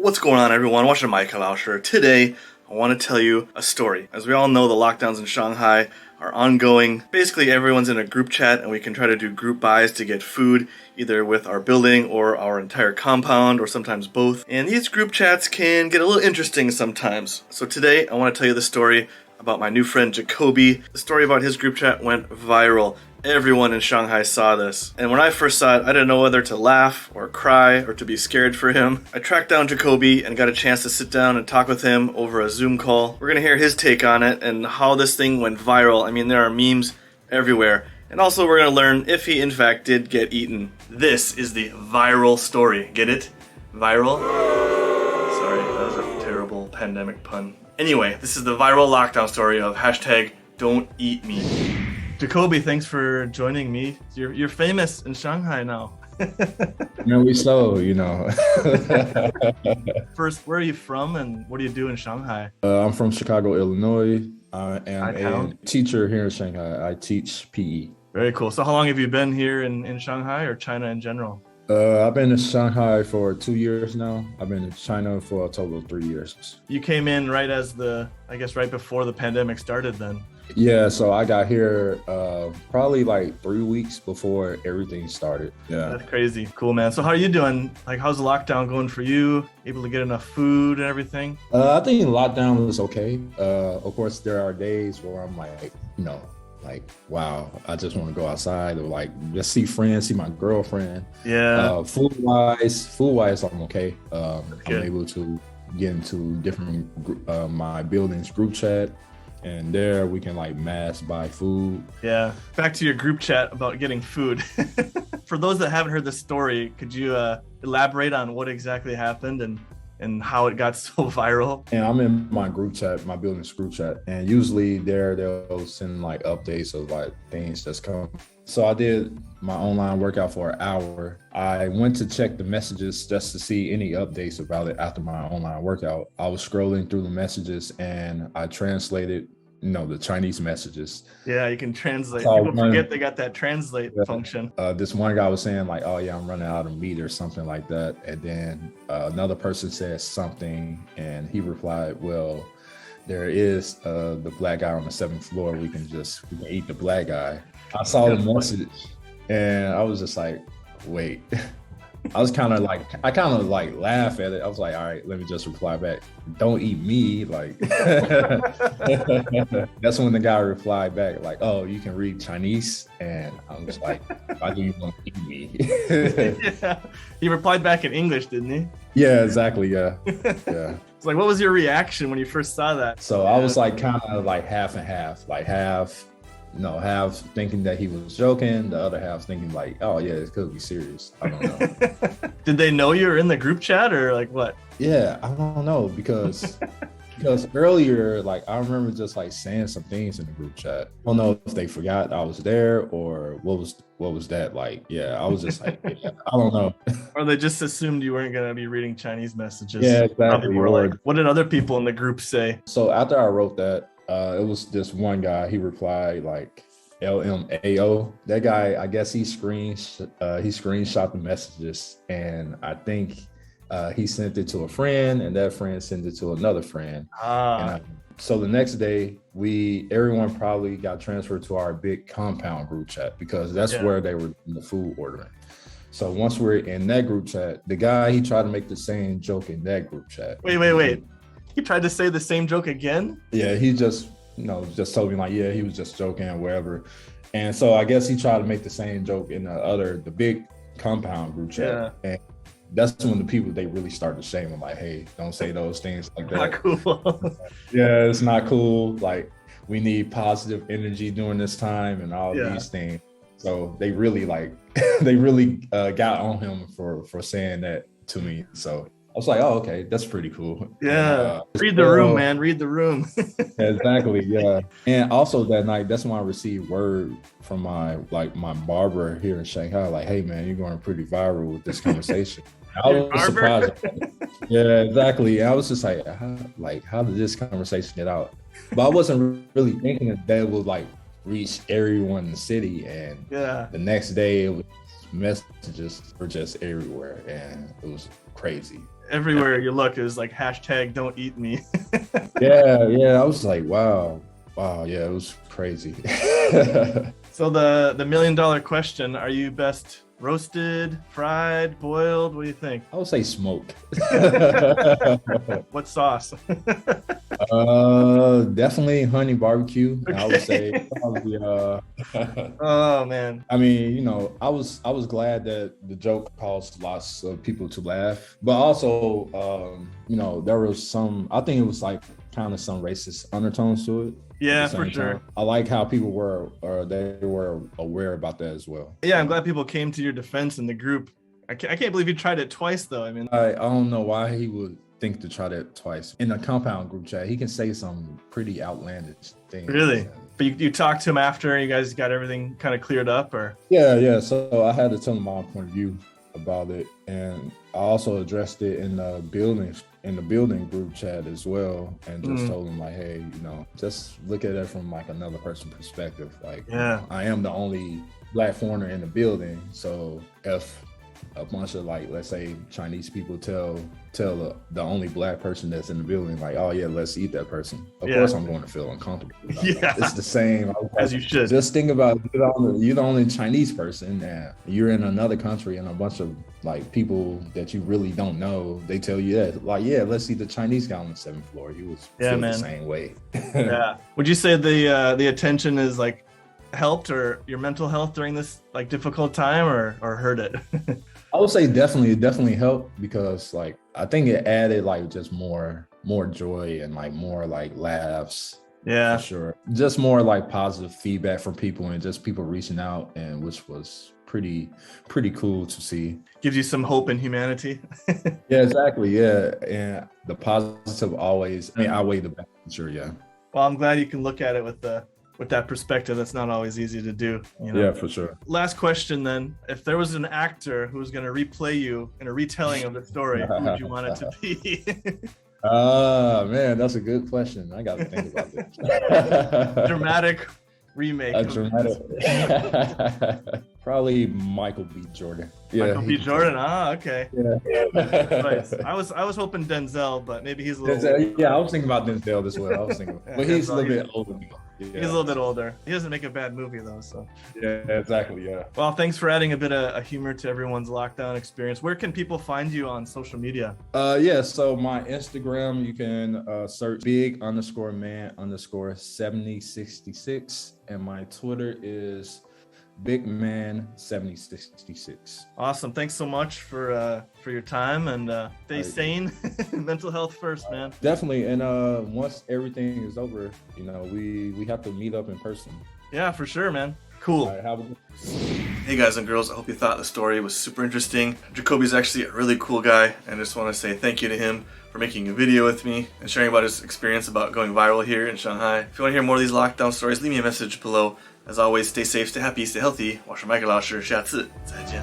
What's going on, everyone? 我是麦克老师. Today, I want to tell you a story. As we all know, the lockdowns in Shanghai are ongoing. Basically, everyone's in a group chat, and we can try to do group buys to get food, either with our building or our entire compound, or sometimes both. And these group chats can get a little interesting sometimes. So today, I want to tell you the story about my new friend Jacobie. The story about his group chat went viral. Everyone in Shanghai saw this. And when I first saw it, I didn't know whether to laugh or cry or to be scared for him. I tracked down Jacobie and got a chance to sit down and talk with him over a Zoom call. We're gonna hear his take on it and how this thing went viral. I mean, there are memes everywhere. And also we're gonna learn if he in fact did get eaten. This is the viral story. Get it? Viral? Sorry, that was a terrible pandemic pun. Anyway, this is the viral lockdown story of #Don'tEatMe. Jacobie, thanks for joining me. You're famous in Shanghai now. We so, First, where are you from and what do you do in Shanghai? I'm from Chicago, Illinois. I am a teacher here in Shanghai. I teach PE. Very cool. So how long have you been here in Shanghai or China in general? I've been in Shanghai for 2 years now. I've been in China for a total of 3 years. You came in right right before the pandemic started then. Yeah, so I got here probably like 3 weeks before everything started. Yeah. That's crazy. Cool, man. So how are you doing? Like, how's the lockdown going for you? Able to get enough food and everything? I think lockdown was okay. Of course, there are days where I'm like, wow, I just want to go outside or like just see friends, see my girlfriend. Yeah. Food wise, I'm okay. I'm able to get into different my building's group chat, and there we can like mass buy food. Yeah. Back to your group chat about getting food. For those that haven't heard the story, could you elaborate on what exactly happened and how it got so viral? And I'm in my group chat, my building's group chat, and usually they'll send like updates of like things that's come. So I did my online workout for an hour. I went to check the messages just to see any updates about it after my online workout. I was scrolling through the messages and I translated the Chinese messages. Yeah, you can translate. People forget they got that translate function. This one guy was saying like, oh yeah, I'm running out of meat or something like that. And then another person said something and he replied, well, there is the black guy on the 7th floor. We can eat the black guy. I saw the message and I was just like, wait. I kind of laugh at it. I was like, all right, let me just reply back. Don't eat me. Like, that's when the guy replied back, like, oh, you can read Chinese. And I was like, why do you want to eat me? Yeah. He replied back in English, didn't he? Yeah, exactly. Yeah. Yeah. It's like, what was your reaction when you first saw that? So I was like, kind of like half and half, like half thinking that he was joking, the other half thinking like, oh yeah, it could be serious. I don't know. Did they know you were in the group chat or like what? Yeah, I don't know because earlier, like I remember just like saying some things in the group chat. I don't know if they forgot I was there or what was that like. Yeah, I was just like, yeah, I don't know. Or they just assumed you weren't gonna be reading Chinese messages. Yeah, exactly. Like, what did other people in the group say? So after I wrote that, it was this one guy, he replied like LMAO. That guy, I guess he screenshot the messages and I think he sent it to a friend and that friend sent it to another friend. So the next day, everyone probably got transferred to our big compound group chat because that's where they were doing the food ordering. So once we're in that group chat, the guy, he tried to make the same joke in that group chat. Wait. He tried to say the same joke again? Yeah, he just told me like, yeah, he was just joking or whatever. And so I guess he tried to make the same joke in the big compound group chat. Yeah. And that's when the people, they really started shaming like, hey, don't say those things like that. Not cool. Yeah, it's not cool. Like, we need positive energy during this time and all these things. So they really got on him for saying that to me. So I was like, oh, okay, that's pretty cool. Yeah. Read the room, man. Read the room. Exactly. Yeah. And also that night, that's when I received word from my barber here in Shanghai, like, hey, man, you're going pretty viral with this conversation. I was surprised. Yeah, exactly. I was just like, how did this conversation get out? But I wasn't really thinking that it would like reach everyone in the city. And the next day, it was messages were just everywhere, and it was crazy. everywhere you look is like hashtag don't eat me. Yeah. I was like, wow, yeah, it was crazy. So the $1 million question, are you best roasted, fried, boiled? What do you think? I would say smoked. What sauce? Definitely honey barbecue. Okay. I would say probably oh man. I mean, you know, I was glad that the joke caused lots of people to laugh, but also you know, there was some, I think it was like kind of some racist undertones to it. Yeah, for sure. I like how people were aware about that as well. Yeah, I'm glad people came to your defense in the group. I can't believe you tried it twice though. I mean, I don't know why he would think to try that twice. In a compound group chat, he can say some pretty outlandish things. Really? But you talked to him after and you guys got everything kind of cleared up, or? Yeah. So I had to tell him my point of view about it, and I also addressed it in the building group chat as well, and just told him like, hey, you know, just look at it from like another person's perspective. Like, yeah, I am the only Black foreigner in the building, so if a bunch of, like, let's say Chinese people tell the only Black person that's in the building, like, oh yeah, let's eat that person, of course I'm going to feel uncomfortable. Yeah, it's the same as you should. Just think about it. You're the only Chinese person and you're in another country, and a bunch of like people that you really don't know, they tell you that, like, yeah, let's see the Chinese guy on the 7th floor, he was the same way. Yeah. Would you say the attention is like helped or your mental health during this like difficult time, or hurt it? I would say definitely helped, because like I think it added like just more joy and like more like laughs. Yeah, for sure. Just more like positive feedback from people, and just people reaching out, and which was pretty cool to see. Gives you some hope in humanity. Yeah, exactly. Yeah, and the positive always, I mean, outweigh the bad. Sure, yeah. Well, I'm glad you can look at it with that perspective. That's not always easy to do, you know? Yeah, for sure. Last question then. If there was an actor who was going to replay you in a retelling of the story, who would you want it to be? Man, that's a good question. I got to think about this. Dramatic remake. Probably Michael B. Jordan. Yeah, Michael B. Jordan. Okay. Yeah. Nice. I was hoping Denzel, but maybe he's a little. Denzel, yeah, I was thinking about Denzel as well. But he's a little bit older. Yeah. He's a little bit older. He doesn't make a bad movie though, so. Yeah, exactly. Yeah. Well, thanks for adding a bit of humor to everyone's lockdown experience. Where can people find you on social media? So my Instagram, you can search big_man_7066, and my Twitter is bigman7066. Awesome. Thanks so much for your time, and stay sane. Mental health first, man. Definitely. And once everything is over, you know, we have to meet up in person. Yeah, for sure, man. Cool. All right, have a good. Hey guys and girls, I hope you thought the story was super interesting. Jacobie's actually a really cool guy, and I just want to say thank you to him for making a video with me and sharing about his experience about going viral here in Shanghai. If you want to hear more of these lockdown stories, leave me a message below. As always, stay safe, stay happy, stay healthy. 我是麦克老师，下次再见。